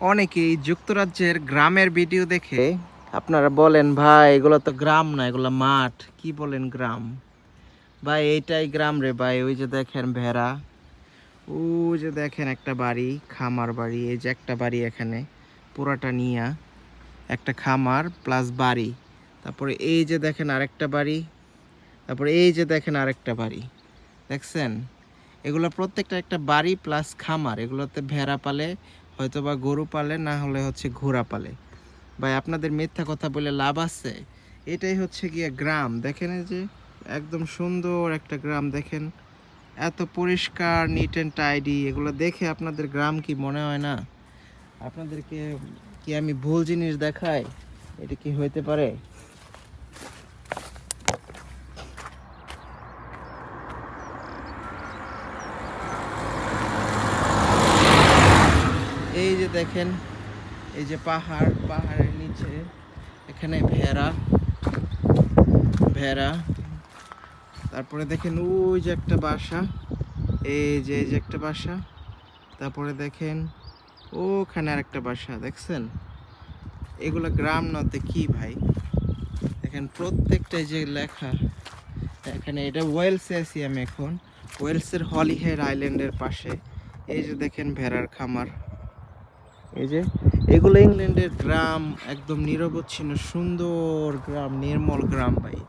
অনেকেই যুক্তরাজ্যের গ্রামের ভিডিও দেখে আপনারা বলেন ভাই এগুলো তো গ্রাম না, এগুলো মাঠ, কি বলেন গ্রাম? ভাই এইটাই গ্রাম রে ভাই। ওই যে দেখেন ভেড়া, ওই যে দেখেন একটা বাড়ি, খামার বাড়ি। এই যে একটা বাড়ি এখানে পুরাটা নিয়া একটা খামার প্লাস বাড়ি। তারপরে এই যে দেখেন আরেকটা বাড়ি, তারপরে এই যে দেখেন আরেকটা বাড়ি। দেখছেন? এগুলো প্রত্যেকটা একটা বাড়ি প্লাস খামার। এগুলোতে ভেড়া পালে, হয়তো বা গরু পালে, না হলে হচ্ছে ঘোড়া পালে। ভাই আপনাদের মিথ্যা কথা বলে লাভ আছে? এটাই হচ্ছে গিয়ে গ্রাম। দেখেন এই যে একদম সুন্দর একটা গ্রাম, দেখেন এত পরিষ্কার, নিট অ্যান্ড টাইডি। এগুলো দেখে আপনাদের গ্রাম কি মনে হয় না? আপনাদেরকে কি আমি ভুল জিনিস দেখাই? এটা কি হইতে পারে? এই যে দেখেন, এই যে পাহাড়, পাহাড়ের নিচে এখানে ভেড়া, ভেড়া। তারপরে দেখেন ওই যে একটা বাসা, এই যে একটা বাসা। তারপরে দেখেন ওখানে আর একটা বাসা, দেখছেন? এগুলো গ্রাম নতে কি ভাই? দেখেন প্রত্যেকটাই যে লেখা এখানে। এটা ওয়েলসে আছি আমি এখন, ওয়েলসের হলিহেড আইল্যান্ডের পাশে। এই যে দেখেন ভেড়ার খামার। এই যে এগুলো ইংল্যান্ডের গ্রাম, একদম নিরবচ্ছিন্ন সুন্দর গ্রাম, নির্মল গ্রাম ভাই।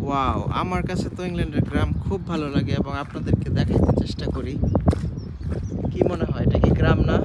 ওয়াও, আমার কাছে তো ইংল্যান্ডের গ্রাম খুব ভালো লাগে এবং আপনাদেরকে দেখাইতে চেষ্টা করি। কি মনে হয়, এটা কি গ্রাম না?